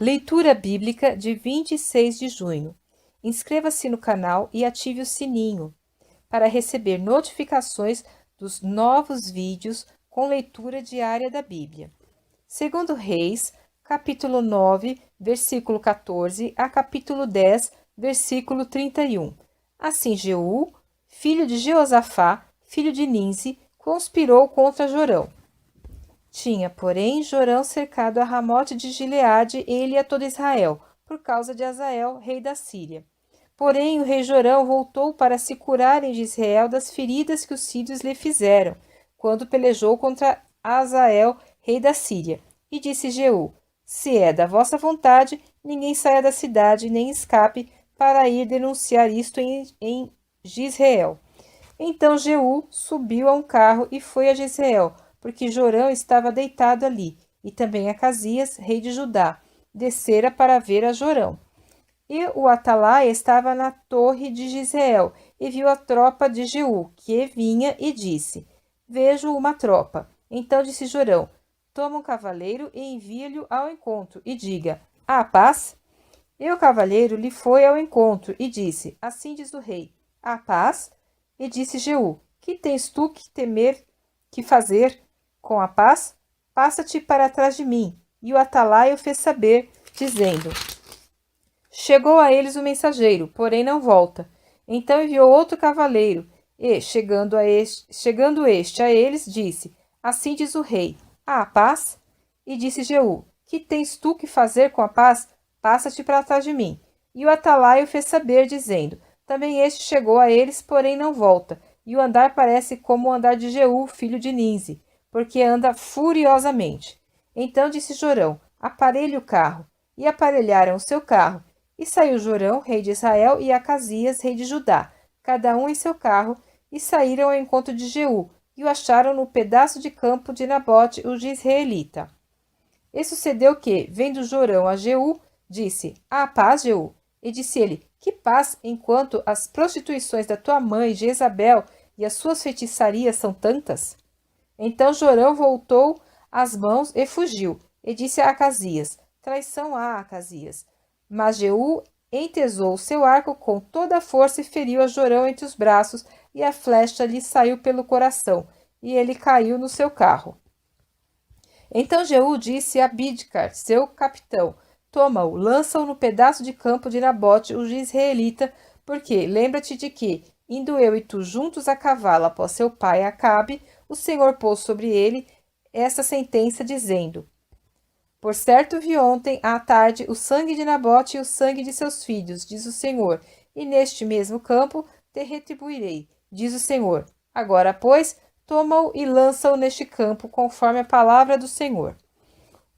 Leitura bíblica de 26 de junho. Inscreva-se no canal e ative o sininho para receber notificações dos novos vídeos com leitura diária da Bíblia. Segundo Reis, capítulo 9, versículo 14 a capítulo 10, versículo 31. Assim Jeú, filho de Jeosafá, filho de Ninzi, conspirou contra Jorão. Tinha, porém, Jorão cercado a Ramote de Gileade, ele e a todo Israel, por causa de Azael, rei da Síria. Porém, o rei Jorão voltou para se curar em Israel das feridas que os sírios lhe fizeram, quando pelejou contra Azael, rei da Síria. E disse Jeú: se é da vossa vontade, ninguém saia da cidade, nem escape, para ir denunciar isto em Jizreel. Então Jeú subiu a um carro e foi a Jezreel, porque Jorão estava deitado ali, e também Acasias, rei de Judá, descera para ver a Jorão. E o atalaia estava na torre de Jezreel, e viu a tropa de Jeú, que vinha, e disse: vejo uma tropa. Então disse Jorão: toma um cavaleiro e envia-lhe ao encontro, e diga: há paz? E o cavaleiro lhe foi ao encontro, e disse: assim diz o rei: há paz? E disse Jeú: que tens tu que temer, que fazer com a paz? Passa-te para trás de mim. E o atalaia o fez saber, dizendo: chegou a eles o mensageiro, porém não volta. Então enviou outro cavaleiro, e, chegando este a eles, disse: assim diz o rei: há paz? E disse Jeú: que tens tu que fazer com a paz? Passa-te para trás de mim. E o atalaia o fez saber, dizendo: também este chegou a eles, porém não volta. E o andar parece como o andar de Jeú, filho de Ninzi, porque anda furiosamente. Então disse Jorão: aparelhe o carro. E aparelharam o seu carro. E saiu Jorão, rei de Israel, e Acasias, rei de Judá, cada um em seu carro, e saíram ao encontro de Jeú, e o acharam no pedaço de campo de Nabote, o Jizreelita. E sucedeu que, vendo Jorão a Jeú, disse: há paz, Jeú? E disse ele: que paz, enquanto as prostituições da tua mãe, Jezabel, e as suas feitiçarias são tantas? Então Jorão voltou as mãos e fugiu, e disse a Acasias: traição há, Acasias. Mas Jeú entesou o seu arco com toda a força e feriu a Jorão entre os braços, e a flecha lhe saiu pelo coração, e ele caiu no seu carro. Então Jeú disse a Bidkar, seu capitão: toma-o, lança-o no pedaço de campo de Nabote, o Jizreelita, porque lembra-te de que, indo eu e tu juntos a cavalo após seu pai Acabe, o Senhor pôs sobre ele esta sentença, dizendo: por certo vi ontem à tarde o sangue de Nabote e o sangue de seus filhos, diz o Senhor, e neste mesmo campo te retribuirei, diz o Senhor. Agora, pois, toma-o e lança-o neste campo, conforme a palavra do Senhor.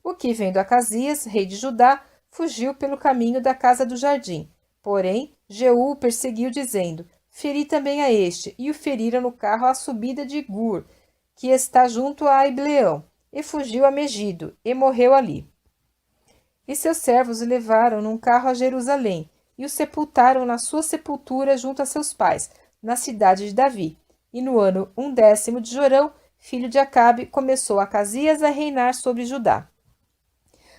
O que, vendo Acasias, rei de Judá, fugiu pelo caminho da casa do jardim. Porém, Jeú o perseguiu, dizendo: feri também a este, e o feriram no carro à subida de Gur, que está junto a Ibleão, e fugiu a Megido, e morreu ali. E seus servos o levaram num carro a Jerusalém, e o sepultaram na sua sepultura junto a seus pais, na cidade de Davi. E no ano 10º de Jorão, filho de Acabe, começou Acasias a reinar sobre Judá.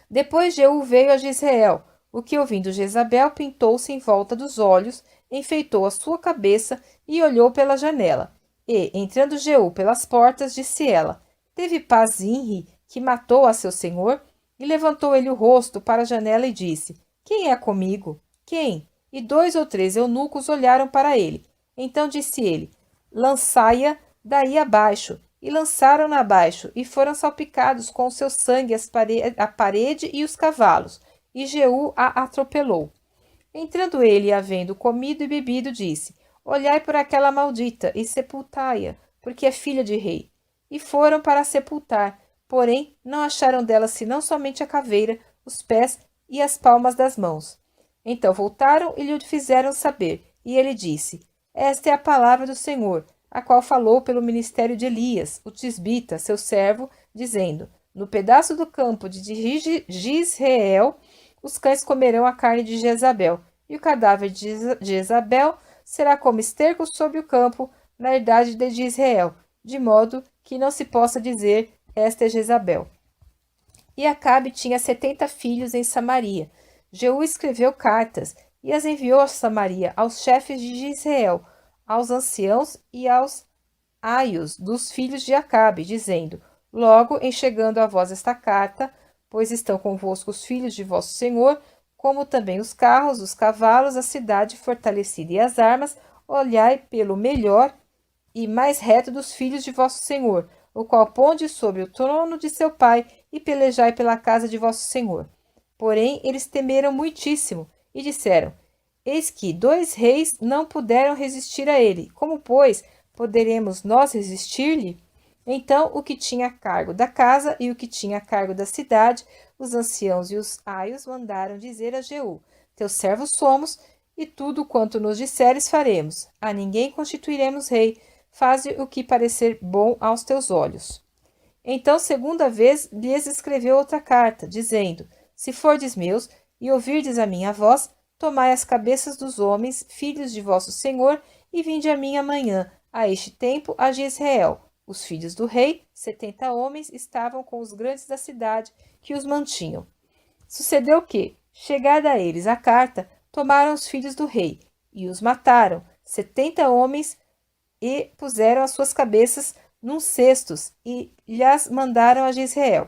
Depois Jeú veio a Jezreel, o que, ouvindo Jezabel, pintou-se em volta dos olhos, enfeitou a sua cabeça e olhou pela janela. E, entrando Jeú pelas portas, disse ela: teve paz Zinri, que matou a seu senhor? E levantou ele o rosto para a janela e disse: quem é comigo? Quem? E 2 ou 3 eunucos olharam para ele. Então disse ele: lançai-a daí abaixo. E lançaram-na abaixo, e foram salpicados com o seu sangue a parede e os cavalos, e Jeú a atropelou. Entrando ele, havendo comido e bebido, disse: olhai por aquela maldita, e sepultai-a, porque é filha de rei. E foram para sepultar, porém não acharam dela senão somente a caveira, os pés e as palmas das mãos. Então voltaram e lhe fizeram saber, e ele disse: esta é a palavra do Senhor, a qual falou pelo ministério de Elias, o tisbita, seu servo, dizendo: no pedaço do campo de Jizreel, os cães comerão a carne de Jezabel, e o cadáver de Jezabel será como esterco sobre o campo, na herdade de Israel, de modo que não se possa dizer: esta é Jezabel. E Acabe tinha 70 filhos em Samaria. Jeú escreveu cartas e as enviou a Samaria, aos chefes de Israel, aos anciãos e aos aios dos filhos de Acabe, dizendo: Logo em chegando a vós esta carta, pois estão convosco os filhos de vosso senhor, como também os carros, os cavalos, a cidade fortalecida e as armas, olhai pelo melhor e mais reto dos filhos de vosso senhor, o qual ponde sobre o trono de seu pai, e pelejai pela casa de vosso senhor. Porém, eles temeram muitíssimo, e disseram: Eis que 2 reis não puderam resistir a ele. Como, pois, poderemos nós resistir-lhe? Então, o que tinha cargo da casa e o que tinha cargo da cidade, os anciãos e os aios mandaram dizer a Jeú: Teus servos somos, e tudo quanto nos disseres faremos. A ninguém constituiremos rei. Faze o que parecer bom aos teus olhos. Então, segunda vez, lhes escreveu outra carta, dizendo: Se fordes meus e ouvirdes a minha voz, tomai as cabeças dos homens, filhos de vosso senhor, e vinde a mim amanhã, a este tempo, a Jezreel. Os filhos do rei, 70 homens, estavam com os grandes da cidade, que os mantinham. Sucedeu que, chegada a eles a carta, tomaram os filhos do rei, e os mataram, 70 homens, e puseram as suas cabeças num cestos, e lhas mandaram a Jezreel.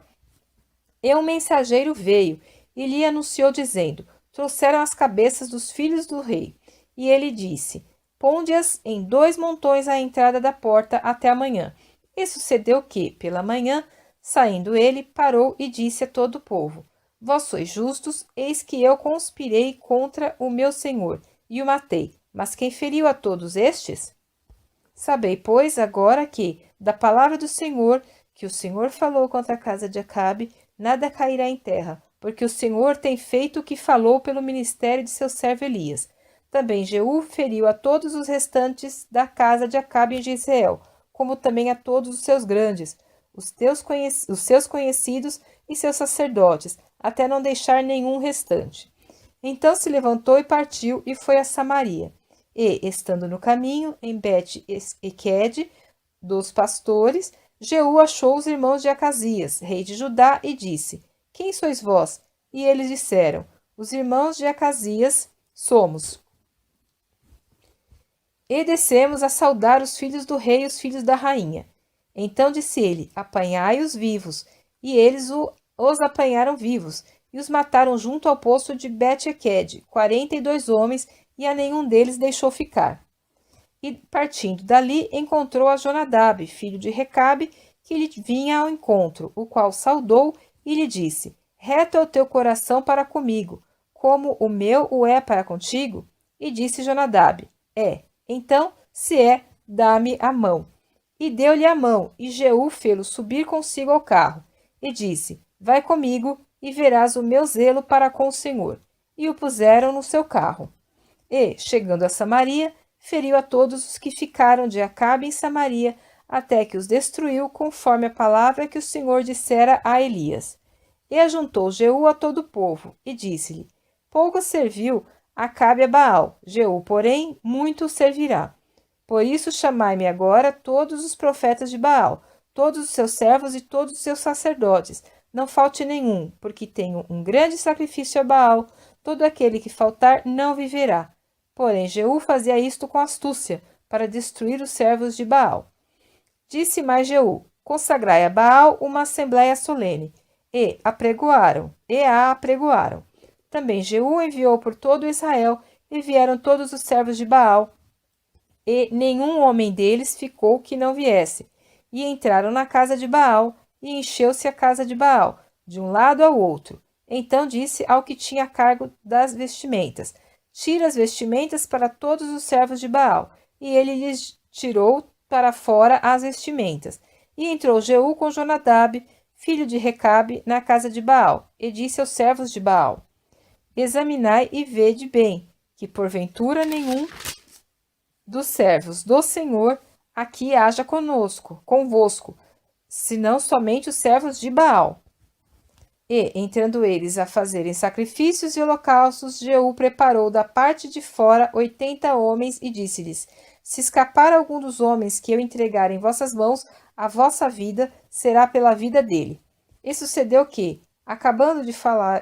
E um mensageiro veio, e lhe anunciou, dizendo: Trouxeram as cabeças dos filhos do rei. E ele disse: Ponde-as em 2 montões à entrada da porta até amanhã. E sucedeu que, pela manhã, saindo ele, parou e disse a todo o povo: Vós sois justos, eis que eu conspirei contra o meu senhor, e o matei. Mas quem feriu a todos estes? Sabei, pois, agora que, da palavra do Senhor, que o Senhor falou contra a casa de Acabe, nada cairá em terra, porque o Senhor tem feito o que falou pelo ministério de seu servo Elias. Também Jeú feriu a todos os restantes da casa de Acabe em Jezreel, como também a todos os seus grandes, os seus conhecidos e seus sacerdotes, até não deixar nenhum restante. Então se levantou e partiu, e foi a Samaria. E, estando no caminho, em Bet-Equede, dos pastores, Jeú achou os irmãos de Acasias, rei de Judá, e disse: Quem sois vós? E eles disseram: Os irmãos de Acasias somos. E descemos a saudar os filhos do rei e os filhos da rainha. Então disse ele: Apanhai-os vivos. E eles os apanharam vivos, e os mataram junto ao poço de Bet-Equede, 42 homens, e a nenhum deles deixou ficar. E, partindo dali, encontrou a Jonadab, filho de Recabe, que lhe vinha ao encontro, o qual saudou e lhe disse: Reto é o teu coração para comigo, como o meu o é para contigo? E disse Jonadab: É. Então, se é, dá-me a mão. E deu-lhe a mão, e Jeú fê-lo subir consigo ao carro, e disse: Vai comigo, e verás o meu zelo para com o Senhor. E o puseram no seu carro. E, chegando a Samaria, feriu a todos os que ficaram de Acabe em Samaria, até que os destruiu, conforme a palavra que o Senhor dissera a Elias. E ajuntou Jeú a todo o povo, e disse-lhe: Pouco serviu Acabe a Baal, Jeú, porém, muito o servirá. Por isso chamai-me agora todos os profetas de Baal, todos os seus servos e todos os seus sacerdotes. Não falte nenhum, porque tenho um grande sacrifício a Baal. Todo aquele que faltar não viverá. Porém, Jeú fazia isto com astúcia, para destruir os servos de Baal. Disse mais Jeú: Consagrai a Baal uma assembléia solene. E a apregoaram. Também Jeú enviou por todo Israel, e vieram todos os servos de Baal, e nenhum homem deles ficou que não viesse. E entraram na casa de Baal, e encheu-se a casa de Baal, de um lado ao outro. Então disse ao que tinha cargo das vestimentas: Tira as vestimentas para todos os servos de Baal. E ele lhes tirou para fora as vestimentas. E entrou Jeú com Jonadab, filho de Recabe, na casa de Baal, e disse aos servos de Baal: Examinai e vede bem, que porventura nenhum dos servos do Senhor aqui haja convosco, senão somente os servos de Baal. E, entrando eles a fazerem sacrifícios e holocaustos, Jeú preparou da parte de fora 80 homens e disse-lhes: Se escapar algum dos homens que eu entregar em vossas mãos, a vossa vida será pela vida dele. E sucedeu que, Acabando de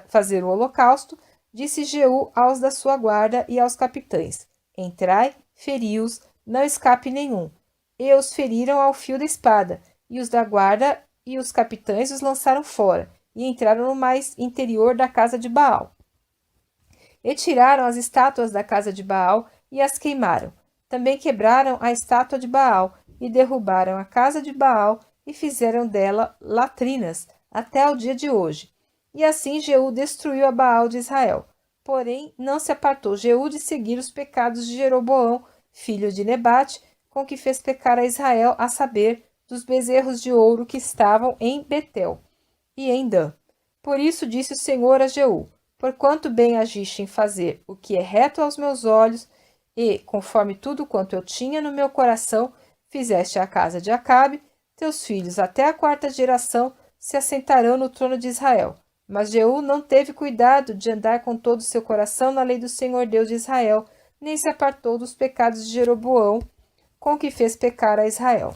fazer o holocausto, disse Jeú aos da sua guarda e aos capitães: Entrai, feri-os, não escape nenhum. E os feriram ao fio da espada, e os da guarda e os capitães os lançaram fora, e entraram no mais interior da casa de Baal. E tiraram as estátuas da casa de Baal e as queimaram. Também quebraram a estátua de Baal, e derrubaram a casa de Baal, e fizeram dela latrinas, até ao dia de hoje. E assim Jeú destruiu a Baal de Israel. Porém, não se apartou Jeú de seguir os pecados de Jeroboão, filho de Nebate, com que fez pecar a Israel, a saber, dos bezerros de ouro que estavam em Betel e em Dan. Por isso disse o Senhor a Jeú: Porquanto bem agiste em fazer o que é reto aos meus olhos, e, conforme tudo quanto eu tinha no meu coração, fizeste à casa de Acabe, teus filhos até a 4ª geração se assentarão no trono de Israel. Mas Jeú não teve cuidado de andar com todo o seu coração na lei do Senhor Deus de Israel, nem se apartou dos pecados de Jeroboão, com que fez pecar a Israel.